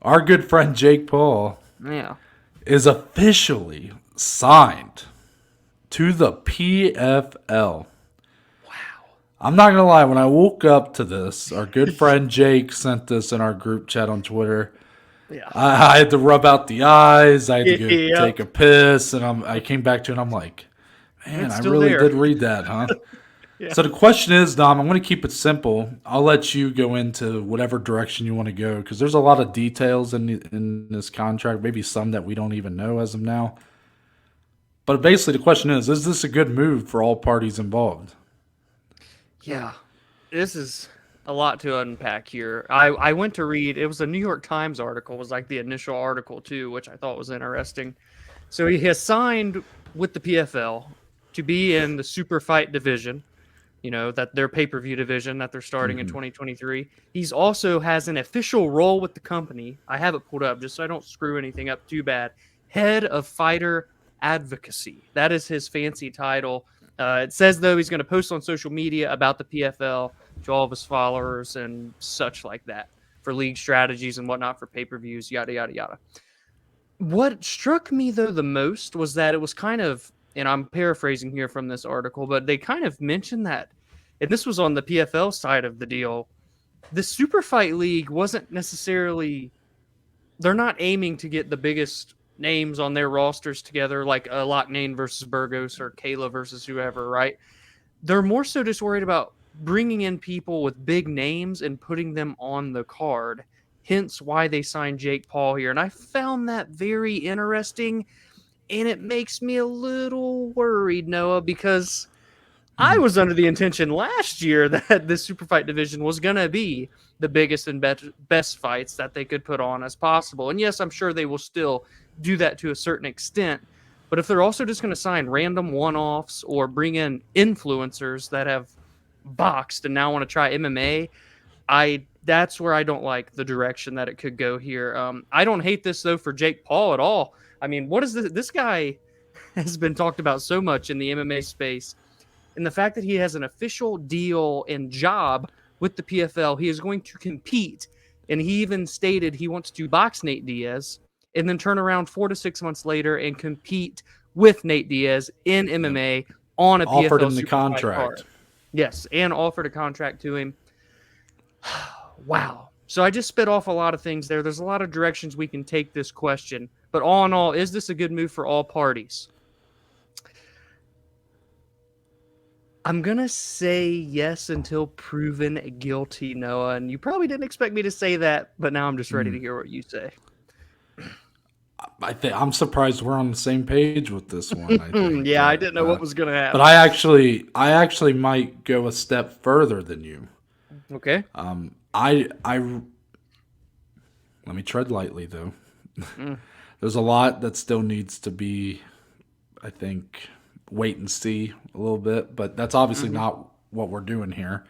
our good friend Jake Paul Yeah. is officially signed to the PFL. Wow. I'm not gonna lie, when I woke up to this, our good friend Jake sent this in our group chat on Twitter. Yeah. I had to rub out the eyes. I had to go take Yep. a piss, and I came back to it. And I'm like, man, It's I still really there. did read that, huh? Yeah. So the question is, Dom, I'm going to keep it simple. I'll let you go into whatever direction you want to go because there's a lot of details in this contract, maybe some that we don't even know as of now. But basically, the question is this a good move for all parties involved? Yeah. This is a lot to unpack here. I went to read, it was a New York Times article, it was like the initial article too, which I thought was interesting. So he has signed with the PFL to be in the super fight division, that their pay-per-view division that they're starting in 2023. He's also has an official role with the company. I have it pulled up just so I don't screw anything up too bad. Head of Fighter Advocacy. That is his fancy title. It says though he's going to post on social media about the PFL to all of his followers and such like that for league strategies and whatnot for pay-per-views, yada yada yada. What struck me though the most was that it was kind of, and I'm paraphrasing here from this article, but they kind of mentioned that, and this was on the PFL side of the deal. The Super Fight League wasn't necessarily, they're not aiming to get the biggest names on their rosters together, like a Locknane versus Burgos or Kayla versus whoever, right? They're more so just worried about bringing in people with big names and putting them on the card. Hence why they signed Jake Paul here. And I found that very interesting. And it makes me a little worried, Noah, because I was under the intention last year that this super fight division was going to be the biggest and best fights that they could put on as possible. And yes, I'm sure they will still do that to a certain extent. But if they're also just going to sign random one-offs or bring in influencers that have boxed and now want to try MMA, that's where I don't like the direction that it could go here. I don't hate this though for Jake Paul at all. I mean, what is this guy has been talked about so much in the MMA space, and the fact that he has an official deal and job with the PFL, he is going to compete. And he even stated he wants to box Nate Diaz and then turn around 4 to 6 months later and compete with Nate Diaz in MMA on a Offered PFL him the Super Fight card. contract. Yes, and offered a contract to him. Wow. So I just spit off a lot of things there. There's a lot of directions we can take this question. But all in all, is this a good move for all parties? I'm going to say yes until proven guilty, Noah. And you probably didn't expect me to say that, but now I'm just ready to hear what you say. I'm surprised we're on the same page with this one. I think. Yeah, I didn't know what was going to happen. But I actually might go a step further than you. Okay. I let me tread lightly though. There's a lot that still needs to be, I think, wait and see a little bit. But that's obviously not what we're doing here.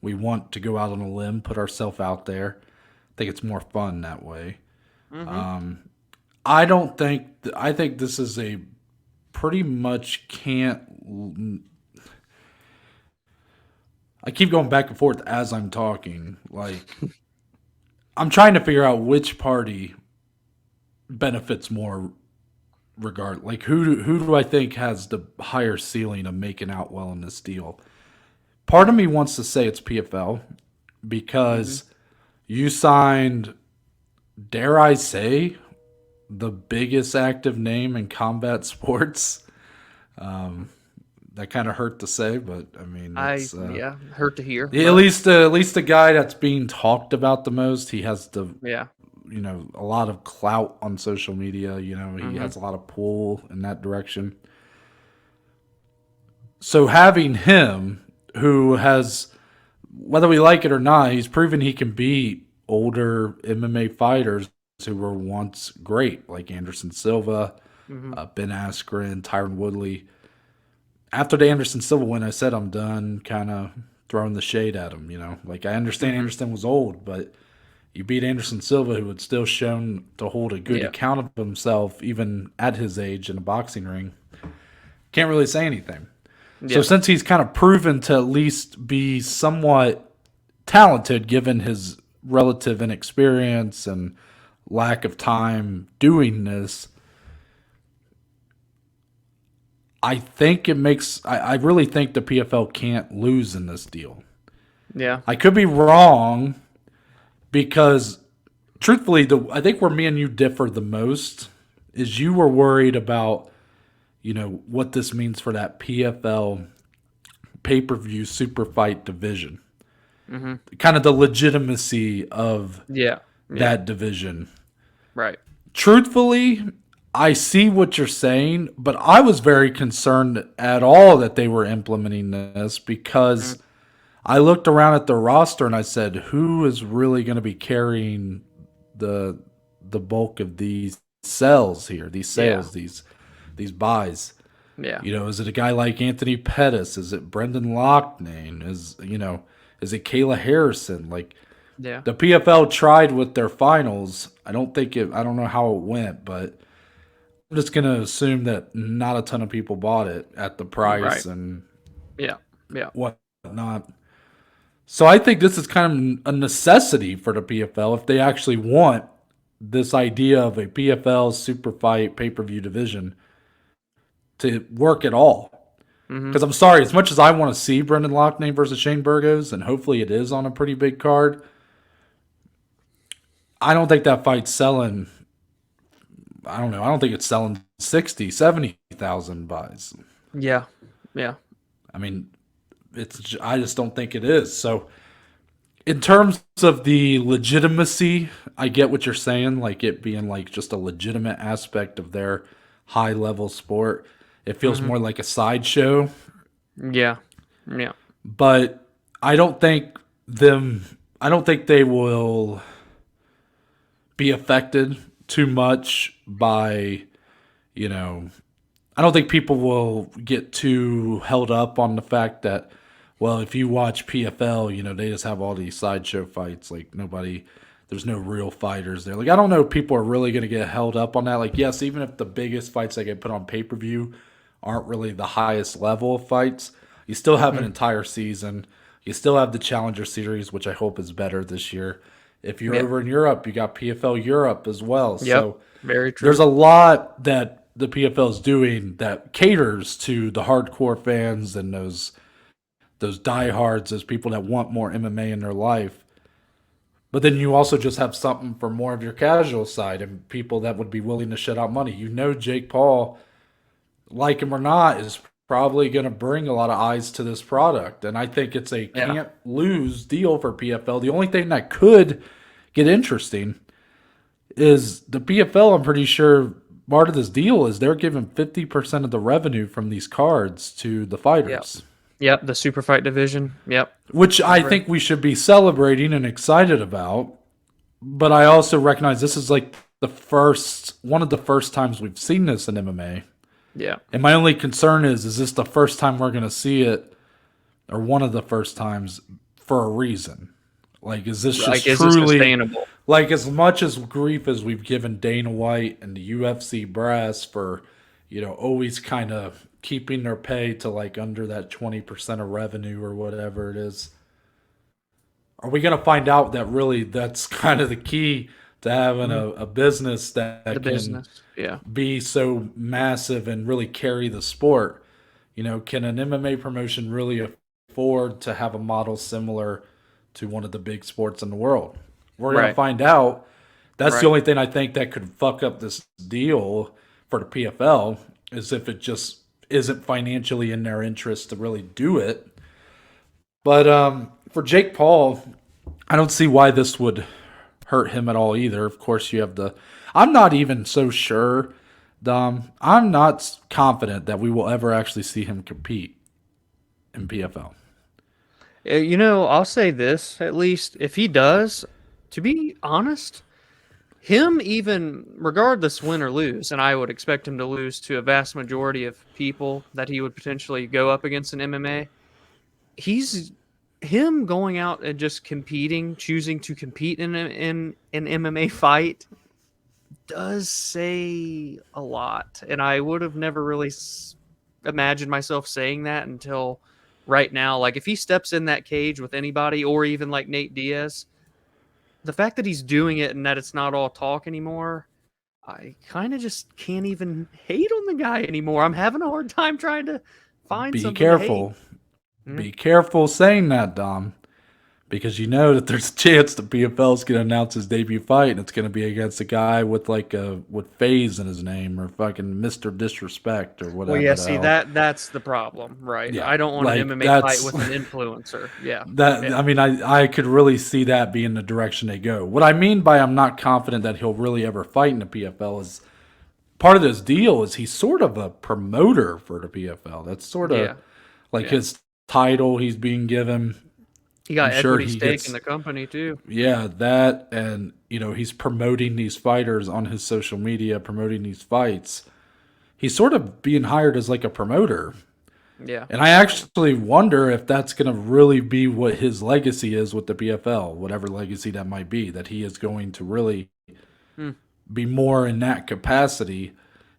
We want to go out on a limb, put ourselves out there. I think it's more fun that way. I think this is a pretty much can't. I keep going back and forth as I'm talking. Like, I'm trying to figure out which party benefits more. Like, who do I think has the higher ceiling of making out well in this deal? Part of me wants to say it's PFL because you signed, dare I say, the biggest active name in combat sports. That kind of hurt to say, but I mean, it's, hurt to hear. At least the guy that's being talked about the most. He has a lot of clout on social media. He has a lot of pull in that direction. So having him, who has, whether we like it or not, he's proven he can beat older MMA fighters who were once great, like Anderson Silva, Ben Askren, Tyron Woodley. After the Anderson Silva win, I said I'm done kind of throwing the shade at him. Like, I understand Anderson was old, but you beat Anderson Silva, who had still shown to hold a good account of himself, even at his age in a boxing ring. Can't really say anything. Yeah. So since he's kind of proven to at least be somewhat talented, given his relative inexperience and lack of time doing this, I really think the PFL can't lose in this deal. Yeah. I could be wrong because truthfully, I think where me and you differ the most is you were worried about, what this means for that PFL pay-per-view super fight division. Mm-hmm. Kind of the legitimacy of Yeah. Yeah. that division. Right. Truthfully, I see what you're saying, but I was very concerned at all that they were implementing this because Mm. I looked around at the roster and I said, who is really going to be carrying the the bulk of these sales here, these Yeah. sales, these buys? Yeah. Is it a guy like Anthony Pettis? Is it Brendan Loughnane? Is it Kayla Harrison? Like Yeah. the PFL tried with their finals. I don't know how it went, but I'm just gonna assume that not a ton of people bought it at the Right. price and Yeah. Yeah. whatnot. So I think this is kind of a necessity for the PFL if they actually want this idea of a PFL super fight pay per view division to work at all. Mm-hmm. Because I'm sorry, as much as I want to see Brendan Loughnane versus Shane Burgos, and hopefully it is on a pretty big card, I don't think that fight's selling. I don't know. I don't think it's selling 60, 70,000 buys. Yeah. Yeah. I mean, I just don't think it is. So, in terms of the legitimacy, I get what you're saying, like it being like just a legitimate aspect of their high level sport. It feels Mm-hmm. more like a sideshow, Yeah. Yeah. but I don't think I don't think they will be affected too much by, you know, I don't think people will get too held up on the fact that, well, if you watch PFL, they just have all these sideshow fights. Like there's no real fighters there. Like I don't know if people are really going to get held up on that. Like yes, even if the biggest fights that get put on pay per view aren't really the highest level of fights, you still have an Mm-hmm. entire season. You still have the Challenger Series, which I hope is better this year. If you're Yep. over in Europe, you got PFL Europe as well. Yep. So Very there's true. a lot that the PFL is doing that caters to the hardcore fans and those diehards, those people that want more MMA in their life. But then you also just have something for more of your casual side and people that would be willing to shut out money. Jake Paul, like him or not, is probably going to bring a lot of eyes to this product. And I think it's a Yeah. can't lose deal for PFL. The only thing that could get interesting is the PFL. I'm pretty sure part of this deal is they're giving 50% of the revenue from these cards to the Yep. fighters, Yep. The super fight division. Yep. which I've I read. think we should be celebrating and excited about. But I also recognize this is like one of the first times we've seen this in MMA. Yeah. And my only concern is this the first time we're going to see it, or one of the first times for a reason? Like, is this just Like, is it truly sustainable? like as much as grief as we've given Dana White and the UFC brass for, always kind of keeping their pay to like under that 20% of revenue or whatever it is? Are we going to find out that really that's kind of the key to having Mhm. a business The that can business. Yeah. be so massive and really carry the sport? Can an MMA promotion really afford to have a model similar to one of the big sports in the world? We're going to Right. find out. That's the Right. only thing I think that could fuck up this deal for the PFL is if it just isn't financially in their interest to really do it. But for Jake Paul, I don't see why this would hurt him at all either. Of course, you have the. I'm not even so sure, Dom. I'm not confident that we will ever actually see him compete in PFL. I'll say this at least. If he does, to be honest, him even regardless win or lose, and I would expect him to lose to a vast majority of people that he would potentially go up against in MMA. He's him going out and just competing, choosing to compete in an MMA fight does say a lot, and I would have never really imagined myself saying that until right now. Like if he steps in that cage with anybody, or even like Nate Diaz, the fact that he's doing it and that it's not all talk anymore, I kind of just can't even hate on the guy anymore. I'm having a hard time trying to find Be something to hate. careful. Mhm. Be careful saying that, Dom. Because you know that there's a chance the PFL is going to announce his debut fight, and it's going to be against a guy with like a with phase in his name or fucking Mister Disrespect or Well, yeah, whatever the see hell. that's the problem, right? Yeah, I don't want an like MMA fight that's with an influencer. Yeah, that. yeah, I mean, I could really see that being the direction they go. What I mean by I'm not confident that he'll really ever fight in the PFL is part of this deal is he's sort of a promoter for the PFL. That's sort of yeah, like yeah. his title he's being given. He I'm got sure equity he stake in gets. the company too. Yeah, that and he's promoting these fighters on his social media, promoting these fights. He's sort of being hired as like a promoter. Yeah, And I yeah. actually wonder if that's going to really be what his legacy is with the PFL, whatever legacy that might be, that he is going to really Hmm. be more in that capacity.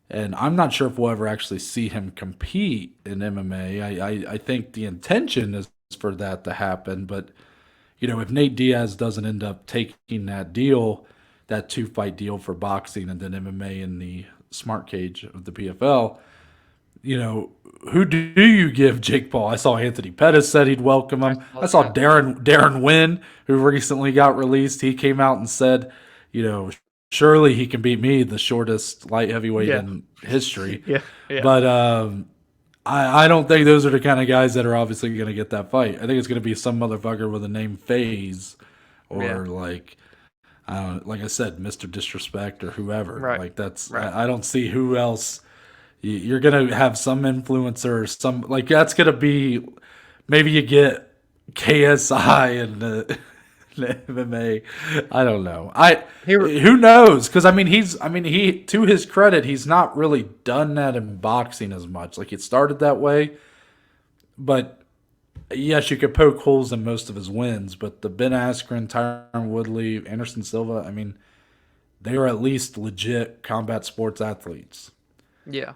And I'm not sure if we'll ever actually see him compete in MMA. I think the intention is for that to happen, but if Nate Diaz doesn't end up taking that deal, that 2 fight deal for boxing and then MMA in the smart cage of the PFL, who do you give Jake Paul? I saw Anthony Pettis said he'd welcome I him. saw I saw that. Darren Wynn, who recently got released. He came out and said, surely he can beat me, the shortest light heavyweight Yeah, in history. yeah, yeah, But I don't think those are the kind of guys that are obviously going to get that fight. I think it's going to be some motherfucker with a name Phase yeah. or like I said, Mister Disrespect or whoever. Right, Like that's right. I don't see who else. You're gonna have some influencer, or some like that's gonna be. Maybe you get KSI and the MMA. I don't know. Here, Who knows? Because he to his credit, he's not really done that in boxing as much. Like it started that way, but yes, you could poke holes in most of his wins. But the Ben Askren, Tyron Woodley, Anderson Silva, they are at least legit combat sports athletes. yeah,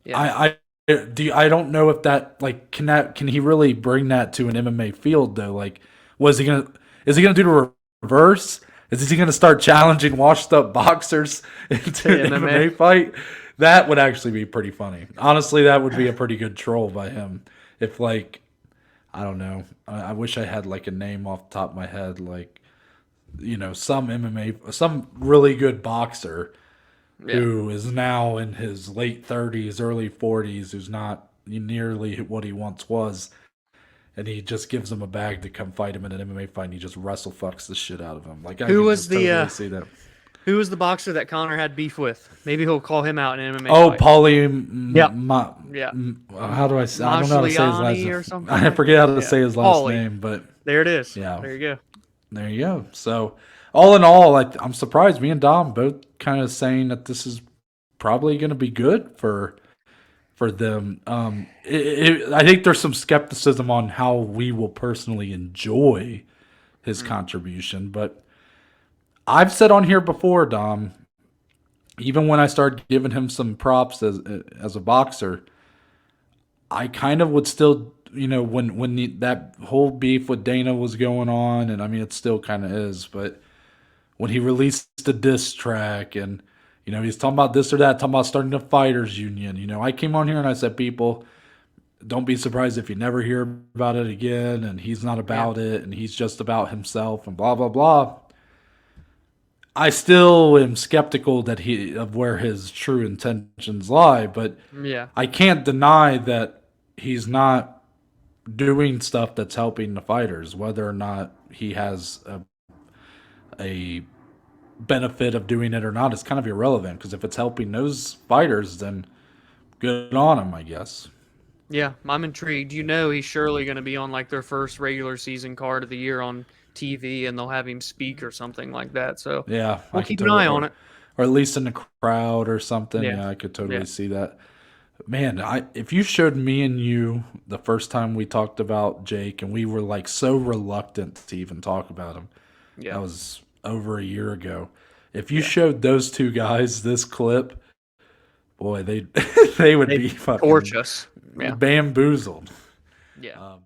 yeah. I don't know if that like can he really bring that to an MMA field though? Like, was he gonna is he gonna do the reverse? Is he gonna start challenging washed up boxers into To an MMA. MMA fight? That would actually be pretty funny. Honestly, that would be a pretty good troll by him. If like I don't know, I wish I had like a name off the top of my head, like some MMA, some really good boxer Yeah. who is now in his late 30s, early 40s, who's not nearly what he once was, and he just gives him a bag to come fight him in an MMA fight, and he just wrestle fucks the shit out of him. Like I Who can was just the totally see that. who was the boxer that Connor had beef with? Maybe he'll call him out in an MMA Oh, fight. Paulie, Yep. Yeah. how do I say? I don't know how to say his last Magliani name. or something I like forget that. how to Yeah. say his last Paulie. name, but There it is. yeah, There you go. there you go. So, all in all, I'm surprised. Me and Dom both kind of saying that this is probably going to be good for them. I think there's some skepticism on how we will personally enjoy his Mm. contribution, but I've said on here before, Dom, even when I started giving him some props as a boxer, I kind of would still, that whole beef with Dana was going on, and it still kind of is, but when he released the diss track and he's talking about this or that, talking about starting a fighters union. I came on here and I said, people, don't be surprised if you never hear about it again. And he's not Yeah. about it, and he's just about himself and blah blah blah. I still am skeptical that of where his true intentions lie, but Yeah. I can't deny that he's not doing stuff that's helping the fighters, whether or not he has a benefit of doing it or not is kind of irrelevant because if it's helping those fighters, then good on him, I guess. Yeah. I'm intrigued. He's surely going to be on like their first regular season card of the year on TV, and they'll have him speak or something like that. So Yeah, we'll I could keep an totally, eye on it. or at least in the crowd or something. Yeah. Yeah, I could Yeah. totally see that. Man, if you showed me and you the first time we talked about Jake and we were like so reluctant to even talk about him, Yeah. that was over a year ago. If you Yeah. showed those two guys this clip, boy, they they would They be torch fucking us. Yeah. bamboozled. Yeah.